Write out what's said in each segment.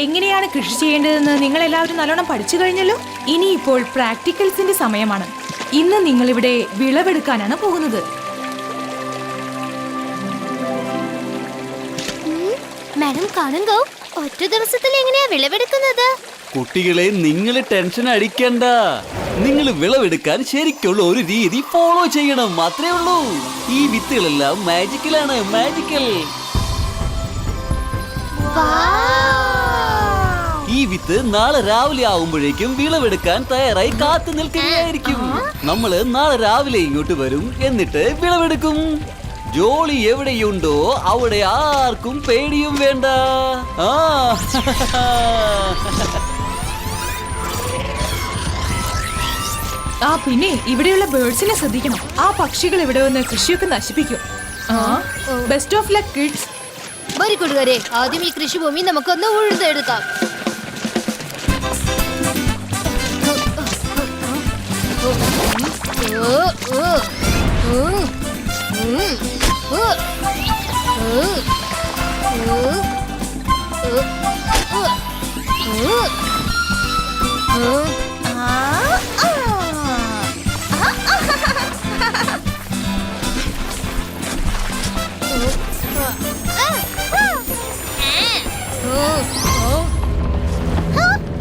എങ്ങനെയാണ് കൃഷി ചെയ്യേണ്ടതെന്ന് നിങ്ങൾ എല്ലാവരും നല്ലോണം പഠിച്ചു കഴിഞ്ഞല്ലോ. ഇനിയിപ്പോൾ പ്രാക്ടിക്കൽസിന്റെ സമയമാണ്. ഇന്ന് നിങ്ങളിവിടെ വിളവെടുക്കാനാണ് പോകുന്നത്. മാഡം കാണുങ്കോ, ഒറ്റ ദിവസത്തിൽ എങ്ങനെയാ വിളവെടുക്കുന്നത്? കുട്ടികളെ, നിങ്ങൾ ടെൻഷൻ അടിക്കണ്ട. നിങ്ങൾ വിളവെടുക്കാൻ ശരിക്കുള്ള ഒരു രീതി ഫോളോ ചെയ്യണം, മാത്രമേ ഉള്ളൂ. ഈ വിത്തുകളെല്ലാം മാജിക്കലാണ്, മാജിക്കൽ. ഈ വിത്ത് നാളെ രാവിലെ ആവുമ്പോഴേക്കും വിളവെടുക്കാൻ തയ്യാറായി കാത്തു നിൽക്കുകയായിരിക്കും. നമ്മള് നാളെ രാവിലെ ഇങ്ങോട്ട് വരും, എന്നിട്ട് വിളവെടുക്കും. ജോളി എവിടെയുണ്ടോ അവിടെ ആർക്കും പേടിയും വേണ്ട. പിന്നെ ഇവിടെയുള്ള ബേർഡ്സിനെ ശ്രദ്ധിക്കണം. ആ പക്ഷികൾ ഇവിടെ വന്ന് കൃഷിയൊക്കെ നശിപ്പിക്കും. Best of luck kids. വരി കൂട്ടുകാരെ, ആദ്യം ഈ കൃഷിഭൂമി നമുക്കൊന്ന് ഉഴുതെടുക്കാം.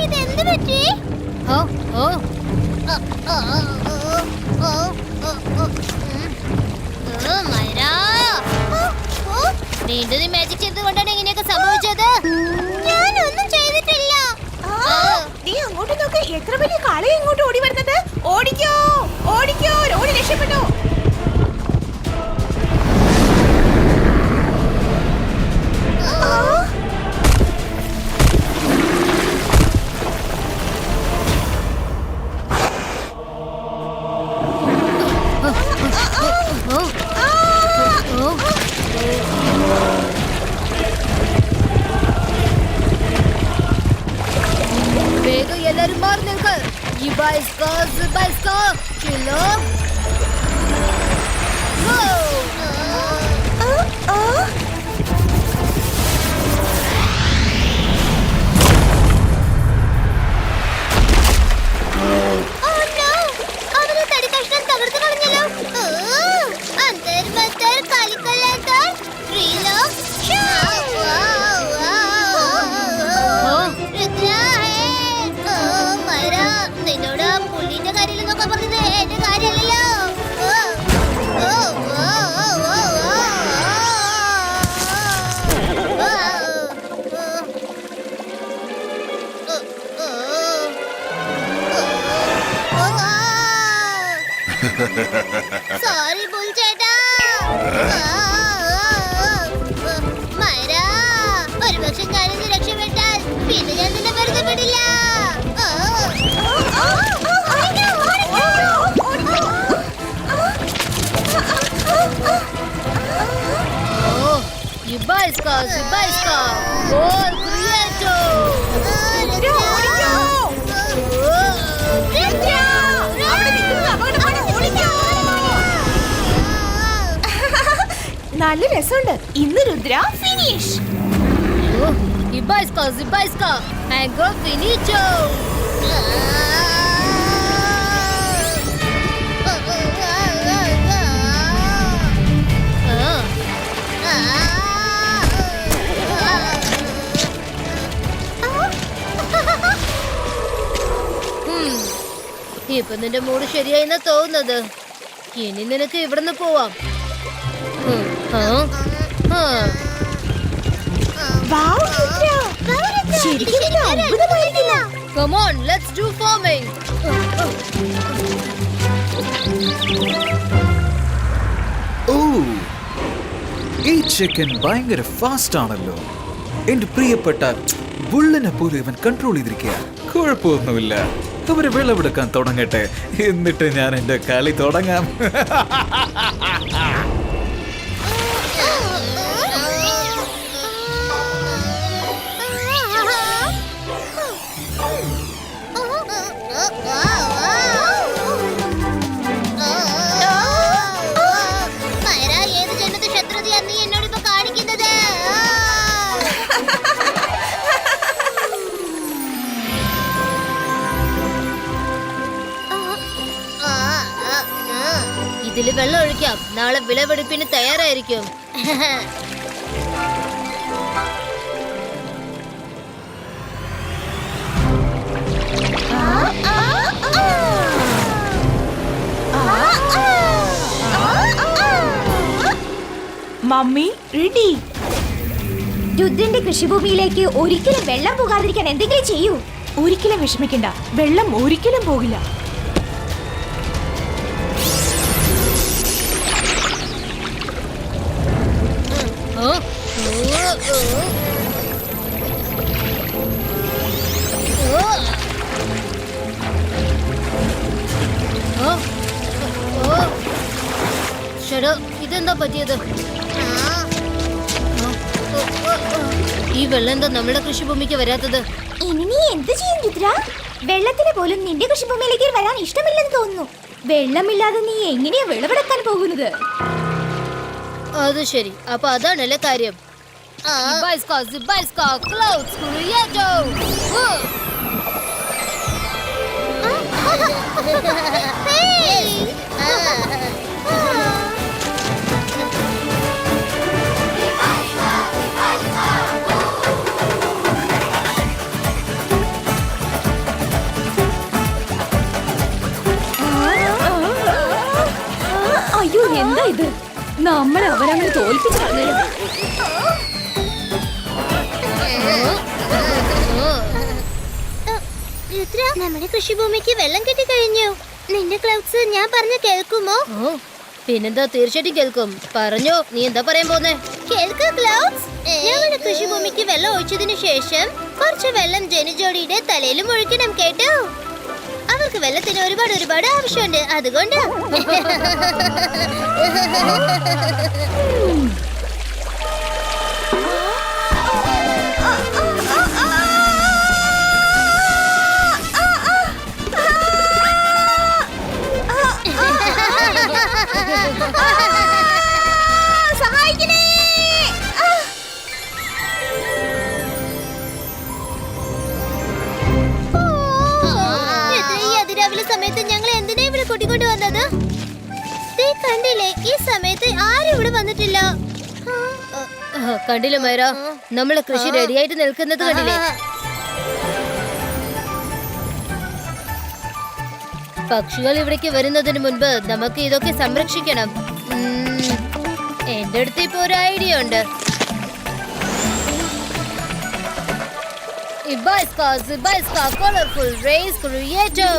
ഇതെന്ത് പറ്റി? വീണ്ടും നീ മാജിക് ചെയ്തുകൊണ്ടാണ് ഇങ്ങനെയൊക്കെ സംഭവിച്ചത്? ഞാനൊന്നും ചെയ്തിട്ടില്ല. നീ അങ്ങോട്ട് നോക്ക്, എത്ര വലിയ കാളയെ ഇങ്ങോട്ട് ഓടി വരുന്നത്. ഓടിക്കോ, ഓടിക്കോ, ഓടി രക്ഷപ്പെട്ടോ. വേഗം എല്ലാരും മാറി നിൽക്ക്. അവര് തടി കഷ്ണം തകർത്ത് കളഞ്ഞല്ലോ. നിന്നോട് പുള്ളിന്റെ കാര്യമെന്നൊക്കെ പറഞ്ഞത് എന്റെ കാര്യമല്ലല്ലോ. സോറി ബുൾ ചേട്ടാ. മൈര, ഒരു പക്ഷെ ഞാനിന്ന് രക്ഷപ്പെട്ടാൽ പിന്നെ ഞാൻ നിന്നെ വെറുതെ വിടില്ല. നല്ല രസമുണ്ട്. ഇന്ന് രുദ്ര ഫിനിഷ്. ഇപ്പൊ നിന്റെ മൂഡ് ശരിയായിന്നാ തോന്നുന്നത്. ഇനി നിനക്ക് ഇവിടുന്ന് പോവാം. Come on, let's do farming. ഈ ചിക്കൻ ഭയങ്കര ഫാസ്റ്റ് ആണല്ലോ. എന്റെ പ്രിയപ്പെട്ട ബുള്ളിനെ പോലും ഇവൻ കൺട്രോൾ ചെയ്തിരിക്കുക. കുഴപ്പമൊന്നുമില്ല, അവര് വിളവെടുക്കാൻ തുടങ്ങട്ടെ, എന്നിട്ട് ഞാൻ എന്റെ കളി തുടങ്ങാം. ഇതില് വെള്ളം ഒഴിക്കാം. നാളെ വിളവെടുപ്പിന് തയ്യാറായിരിക്കും. Mummy ready. രുദ്രന്റെ കൃഷിഭൂമിയിലേക്ക് ഒരിക്കലും വെള്ളം പോകാതിരിക്കാൻ എന്തെങ്കിലും ചെയ്യൂ. ഒരിക്കലും വിഷമിക്കണ്ട, വെള്ളം ഒരിക്കലും പോകില്ല. ഇതെന്താ പറ്റിയത്? ഈ വെള്ളം എന്താ നമ്മുടെ കൃഷിഭൂമിക്ക് വരാത്തത്? ഇനി നീ എന്ത് ചെയ്യും രുദ്ര? വെള്ളത്തിന് പോലും നിന്റെ കൃഷിഭൂമിയിലേക്ക് വരാൻ ഇഷ്ടമില്ലെന്ന് തോന്നുന്നു. വെള്ളമില്ലാതെ നീ എങ്ങനെയാ വിളവെടുക്കാൻ പോകുന്നത്? അത് ശരി, അപ്പൊ അതാണല്ലേ കാര്യം. അയ്യോ, എന്താ ഇത്? നമ്മൾ അവരങ്ങനെ തോൽപ്പിച്ചു കളഞ്ഞല്ലോ. രുദ്ര, നമ്മുടെ കൃഷിഭൂമിക്ക് വെള്ളം കിട്ടിക്കഴിഞ്ഞു. നിന്റെ ക്ലൗഡ്സ് ഞാൻ പറഞ്ഞ കേൾക്കുമോ? പിന്നെന്താ, തീർച്ചയായിട്ടും കേൾക്കും. പറഞ്ഞോ, നീ എന്താ പറയാൻ പോന്നെ? കേൾക്കൂ ക്ലൗഡ്സ്. ഞങ്ങളുടെ കൃഷിഭൂമിക്ക് വെള്ളം ഒഴിച്ചതിനു ശേഷം കുറച്ച് വെള്ളം ജനുജോഡിയുടെ തലയിലും ഒഴിക്കണം, കേട്ടോ? അവർക്ക് വെള്ളത്തിന് ഒരുപാട് ആവശ്യമുണ്ട്, അതുകൊണ്ട്. സമയത്ത് ഞങ്ങൾ എന്തിനാ ഇവിടെ കൂട്ടിക്കൊണ്ട് വന്നത്? കണ്ടില്ലേ, ഈ സമയത്ത് ആരും ഇവിടെ വന്നിട്ടില്ല. കണ്ടില്ല മൈറ, നമ്മളെ കൃഷി റെഡിയായിട്ട് നിൽക്കുന്നത് കണ്ടില്ലേ? പക്ഷികൾ ഇവിടേക്ക് വരുന്നതിന് മുൻപ് നമുക്ക് ഇതൊക്കെ സംരക്ഷിക്കണം. എന്റെ അടുത്ത് ഇപ്പൊ ഒരു ഐഡിയ ഉണ്ട്. Ibaiska colorful race creator.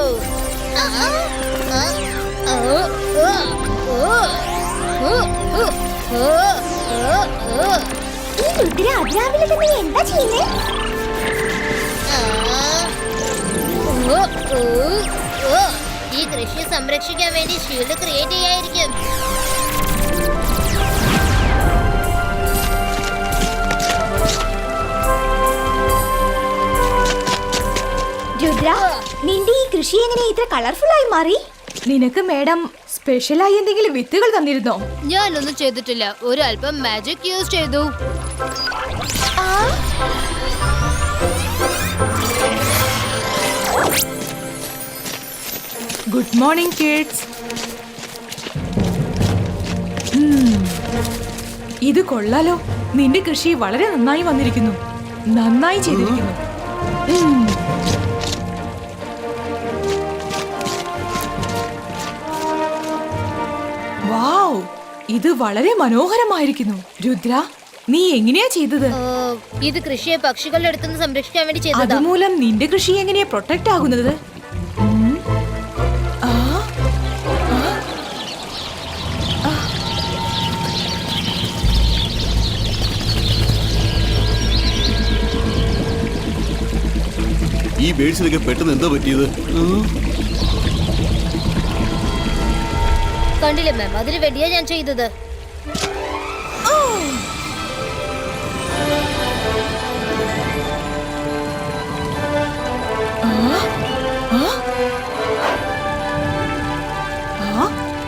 ഈ രുദ്ര അതിരാവിലെ തന്നെ എന്താ ചെയ്യുന്നേ? ഈ കൃഷിയെ സംരക്ഷിക്കാൻ വേണ്ടി ഷീൽഡ് ക്രിയേറ്റ് ചെയ്യായിരിക്കും. രുദ്ര, നിന്റെ ഈ കൃഷി എങ്ങനെ ഇത്ര കളർഫുൾ ആയി മാറി? നിനക്ക് മേഡം സ്പെഷ്യലായി എന്തെങ്കിലും വിത്തുകൾ തന്നിരുന്നോ? ഞാനൊന്നും ചെയ്തിട്ടില്ല, ഒരു അല്പം മാജിക് യൂസ് ചെയ്തു. Good morning kids. ഇത് കൊള്ളാലോ. നിന്റെ കൃഷി വളരെ നന്നായി വന്നിരിക്കുന്നു. നന്നായി ചെയ്തിരിക്കുന്നു. വാവ്, ഇത് വളരെ മനോഹരമായിരിക്കുന്നു. രുദ്ര, നീ എങ്ങനെയാ ചെയ്തത്? ഇത് കൃഷിയെ പക്ഷികളുടെ അടുത്തുനിന്ന് സംരക്ഷിക്കാൻ വേണ്ടി ചെയ്തതാ. അതുമൂലം നിന്റെ കൃഷി എങ്ങനെയാ പ്രൊട്ടക്ട് ആകുന്നത്? ഈ ബേഡ്സിനൊക്കെ പെട്ടെന്ന് എന്താ പറ്റിയത്? കണ്ടില്ലേ മാം, അതിന് വേണ്ടിയാ ഞാൻ ചെയ്തത്.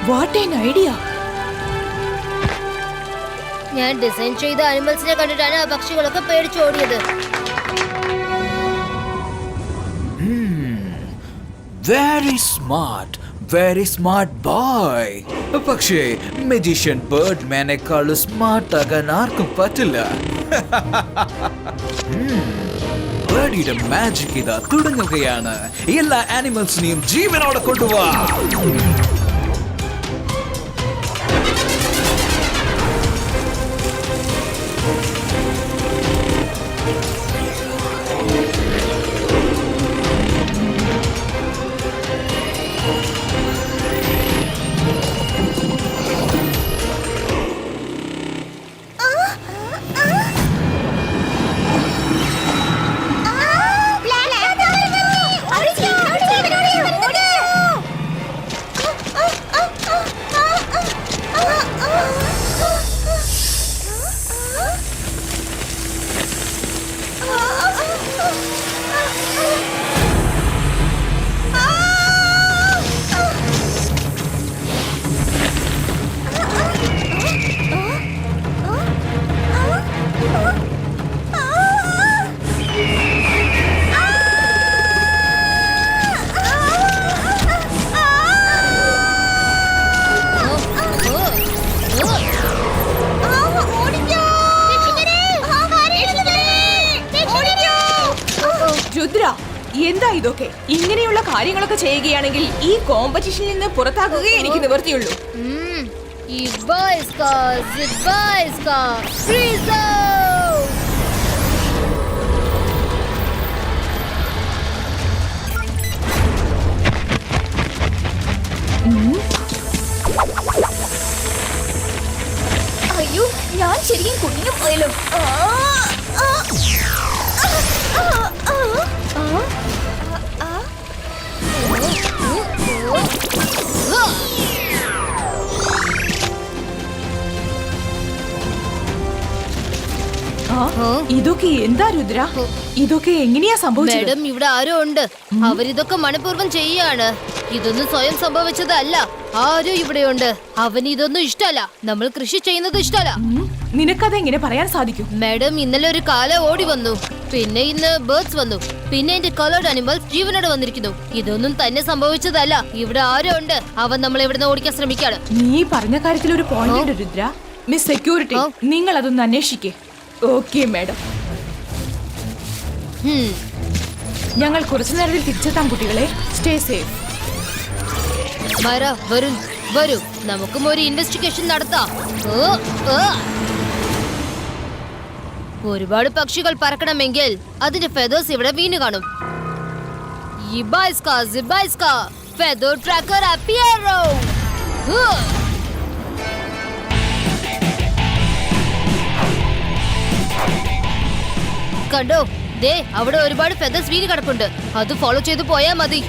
What an idea. ഞാൻ ഡിസൈൻ ചെയ്ത അനിമൽസിനെ കണ്ടിട്ടാണ് ആ പക്ഷികളൊക്കെ പേടിച്ചോടിയത്. Very smart. Very smart boy. പക്ഷേ മജീഷ്യൻ ബേർഡ് മാനേക്കാളും സ്മാർട്ട് ആകാൻ ആർക്കും പറ്റില്ല. ബേർഡിയുടെ മാജിക് ഇതാ തുടങ്ങുകയാണ്. എല്ലാ ആനിമൽസിനെയും ജീവനോടെ കൊണ്ടുപോവാ. രുദ്ര, എന്താ ഇതൊക്കെ? ഇങ്ങനെയുള്ള കാര്യങ്ങളൊക്കെ ചെയ്യുകയാണെങ്കിൽ ഈ കോമ്പറ്റീഷനിൽ നിന്ന് പുറത്താക്കുകയേ എനിക്ക് നിവർത്തിയുള്ളൂ. അയ്യോ, ഞാൻ ശരിക്കും കുഞ്ഞു പോയല്ലോ. ഇതൊക്കെ എന്താ രുദ്ര? ഇതൊക്കെ എങ്ങനെയാ സംഭവിച്ചത്? മാഡം, ഇവിടെ ആരോ ഉണ്ട്. അവരിതൊക്കെ മനഃപൂർവ്വം ചെയ്യാണ്. ഇതൊന്നും സ്വയം സംഭവിച്ചതല്ല. ആരോ ഇവിടെയുണ്ട്. അവന് ഇതൊന്നും ഇഷ്ടല്ല. നമ്മൾ കൃഷി ചെയ്യുന്നത് ഇഷ്ടല്ല. നിനക്കത് എങ്ങനെ പറയാൻ സാധിക്കും? മാഡം, ഇന്നലെ ഒരു കാല ഓടി വന്നു. പിന്നെ ഇന്ന് ബേർഡ്സ് വന്നു. പിന്നെ എന്റെ കളേർഡ് അനിമൽസ് ജീവനോടെ വന്നിരിക്കുന്നു. ഇതൊന്നും തന്നെ സംഭവിച്ചതല്ല. ഇവിടെ ആരോ ഉണ്ട്. അവൻ നമ്മളെ ഇവിടുന്ന് ഓടിക്കാൻ ശ്രമിക്കാണ്. നീ പറഞ്ഞ കാര്യത്തിൽ ഒരു പോയിന്റ് ഉണ്ട് രുദ്ര. മിസ് സെക്യൂരിറ്റി, നിങ്ങൾ അതൊന്ന് അന്വേഷിക്കേ. Okay madam. ഞങ്ങൾ കുറച്ചു നേരത്തിൽ തിരിച്ചെത്താം കുട്ടികളെ. Stay safe. വരൂ, നമുക്കും ഒരു ഇൻവെസ്റ്റിഗേഷൻ നടത്താം. ഒരുപാട് പക്ഷികൾ പറക്കണമെങ്കിൽ അതിന്റെ ഫെദേഴ്സ് ഇവിടെ വീണ് കാണും. ഫെദർ ട്രാക്കർ അപ്പിയറോ. കണ്ടോ, ദേ അവിടെ ഒരുപാട് ഫെദേഴ്സ് വീണ് കിടപ്പുണ്ട്. അത് ഫോളോ ചെയ്ത് പോയാ മതി.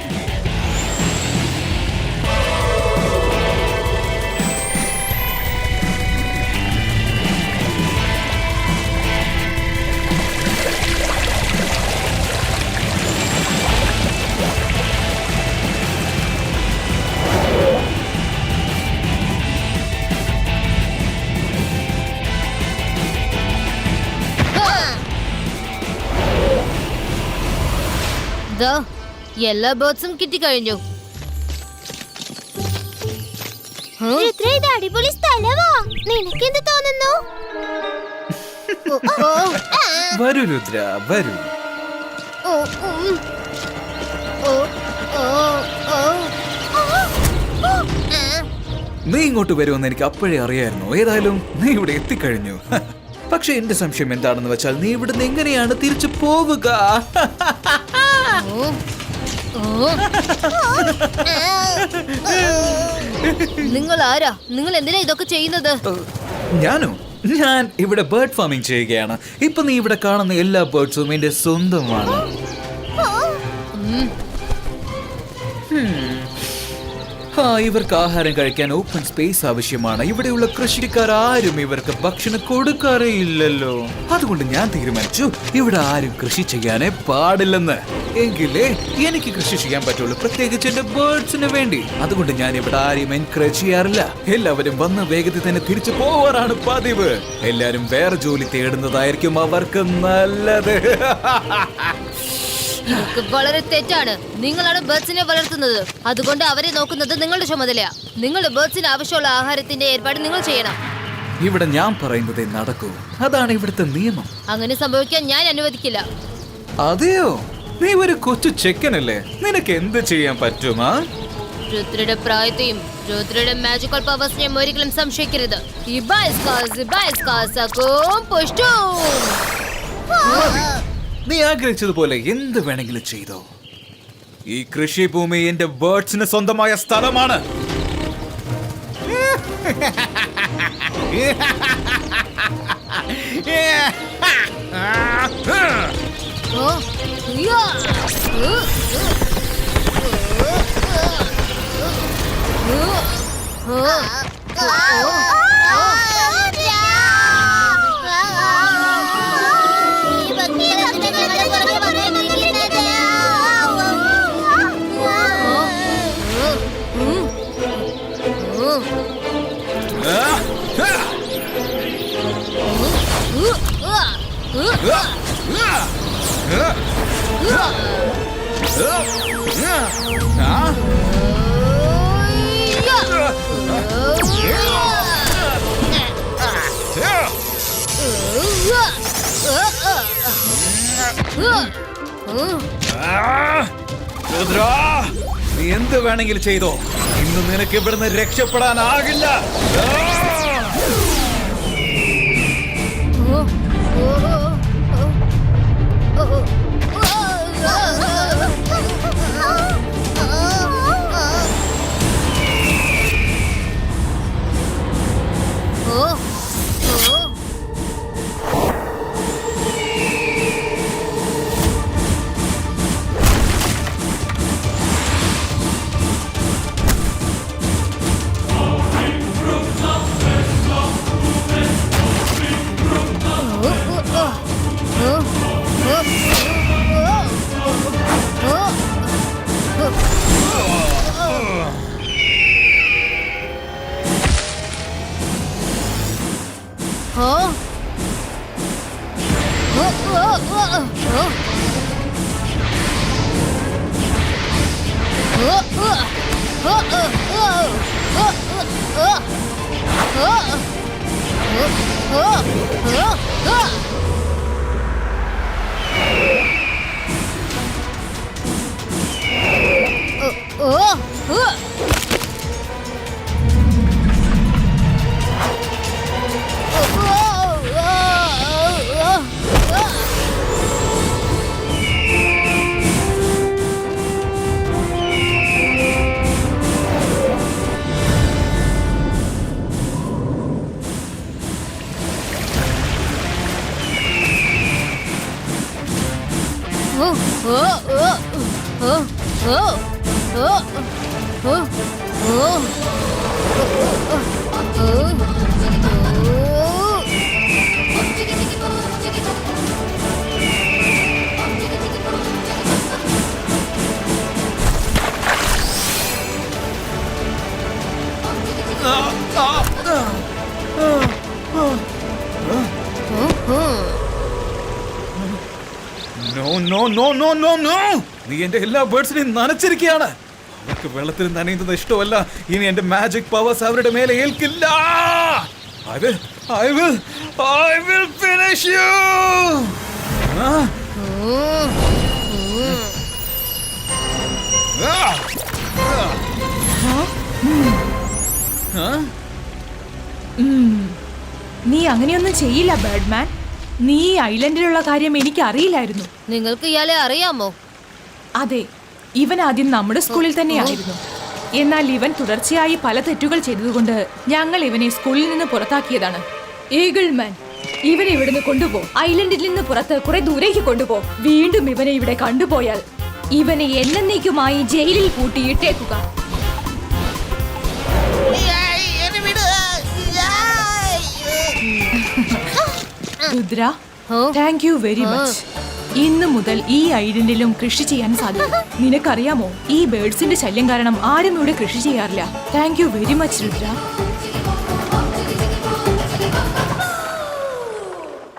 എല്ലാ ബേർഡ്സും കിട്ടിക്കഴിഞ്ഞു. അടിപൊളി സ്ഥലവാ. നിനക്കെന്ത് തോന്നുന്നു? വരൂ രുദ്ര, വരൂ. നീ ഇങ്ങോട്ട് വരുമെന്ന് എനിക്ക് അപ്പോഴേ അറിയായിരുന്നു. ഏതായാലും നീ ഇവിടെ എത്തിക്കഴിഞ്ഞു. പക്ഷെ എന്റെ സംശയം എന്താണെന്ന് വെച്ചാൽ നീ ഇവിടുന്ന് എങ്ങനെയാണ് തിരിച്ചു പോവുക? നിങ്ങൾ ആരാ? നിങ്ങൾ എന്തിനാ ഇതൊക്കെ ചെയ്യുന്നത്? ഞാൻ ഇവിടെ ബേർഡ് ഫാമിംഗ് ചെയ്യുകയാണ്. ഇപ്പൊ നീ ഇവിടെ കാണുന്ന എല്ലാ ബേർഡ്സും എന്റെ സ്വന്തമാണ്. ഇവർക്ക് ആഹാരം കഴിക്കാൻ ഓപ്പൺ സ്പേസ് ആവശ്യമാണ്. ഇവിടെയുള്ള കൃഷിക്കാർ ആരും ഇവർക്ക് ഭക്ഷണം കൊടുക്കാറേ ഇല്ലല്ലോ. അതുകൊണ്ട് ഞാൻ തീരുമാനിച്ചു ഇവിടെ ആരും കൃഷി ചെയ്യാനേ പാടില്ലെന്ന്. എങ്കിലേ എനിക്ക് കൃഷി ചെയ്യാൻ പറ്റുള്ളൂ, പ്രത്യേകിച്ച് എന്റെ ബേർഡ്സിന് വേണ്ടി. അതുകൊണ്ട് ഞാൻ ഇവിടെ ആരെയും എൻകറേജ് ചെയ്യാറില്ല. എല്ലാവരും വന്ന് വേഗത്തിൽ തന്നെ തിരിച്ചു പോവാറാണ് പതിവ്. എല്ലാരും വേറെ ജോലി തേടുന്നതായിരിക്കും അവർക്ക് നല്ലത്. ഇതൊക്കെ വളരെ തെറ്റാണ്. നിങ്ങളാണ് ബേർഡ്സിനെ വളർത്തുന്നത്, അതുകൊണ്ട് അവരെ നോക്കുന്നത് നിങ്ങളുടെ ചുമതലയാ. നിങ്ങളുടെ ബേർഡ്സിന് ആവശ്യമുള്ള ആഹാരത്തിന്റെ ഏർപ്പാട് നിങ്ങൾ ചെയ്യണം. ഇവിടെ ഞാൻ പറയുന്നതേ നടക്കൂ. അതാണ് ഇവിടുത്തെ നിയമം. അങ്ങനെ സംഭവിക്കാൻ ഞാൻ അനുവദിക്കില്ല. അതെയോ? നീ ഒരു കൊച്ചു ചെക്കനല്ലേ, നിനക്ക് എന്ത് ചെയ്യാൻ പറ്റുമാ? രുദ്രയുടെ പ്രായത്തെയും രുദ്രയുടെ മാജിക്കൽ പവേഴ്സിനെയും ഒരിക്കലും സംശയിക്കരുത്. നീ ആഗ്രഹിച്ചതുപോലെ എന്ത് വേണമെങ്കിലും ചെയ്തോ. ഈ കൃഷിഭൂമി എന്റെ ബേർഡ്സിന് സ്വന്തമായ സ്ഥലമാണ്. രുദ്ര, നീ എന്ത് വേണമെങ്കിലും ചെയ്തോ. ഇന്ന് നിനക്ക് ഇവിടുന്ന് രക്ഷപ്പെടാനാകില്ല. നീ എന്റെ എല്ലാ ബേർഡ്സിനെയും നനച്ചിരിക്കുകയാണ്. അവർക്ക് വെള്ളത്തിൽ നനയുന്നത് ഇഷ്ടമല്ല. ഇനി എന്റെ മാജിക് പവേഴ്സ് അവരുടെ മേലെ ഏൽക്കില്ല. I will finish you. നീ അങ്ങനെയൊന്നും ചെയ്യില്ല ബേർഡ്മാൻ. നീ ഈ ഐലൻഡിലുള്ള കാര്യം എനിക്ക് അറിയില്ലായിരുന്നു. നിങ്ങൾക്ക് ഇയാളെ അറിയാമോ? അതെ, ഇവൻ ആദ്യം നമ്മുടെ സ്കൂളിൽ തന്നെയായിരുന്നു. എന്നാൽ ഇവൻ തുടർച്ചയായി പല തെറ്റുകൾ ചെയ്തതുകൊണ്ട് ഞങ്ങൾ ഇവനെ സ്കൂളിൽ നിന്ന് പുറത്താക്കിയതാണ്. ഈഗിൾമാൻ, ഇവനെ ഇവിടുന്ന് കൊണ്ടുപോ. ഐലൻഡിൽ നിന്ന് പുറത്ത് കുറെ ദൂരേക്ക് കൊണ്ടുപോ. വീണ്ടും ഇവനെ ഇവിടെ കണ്ടുപോയാൽ ഇവനെ എന്നേക്കുമായി ജയിലിൽ പൂട്ടിയിട്ടേക്കുക. Rudra, thank you very much. ഇന്ന് മുതൽ ഈ ഐലൻഡിലും കൃഷി ചെയ്യാൻ സാധിക്കും. നിനക്കറിയാമോ, ഈ ബേർഡ്സിന്റെ ശല്യം കാരണം ആരും ഇവിടെ കൃഷി ചെയ്യാറില്ല. Thank you very much Rudra.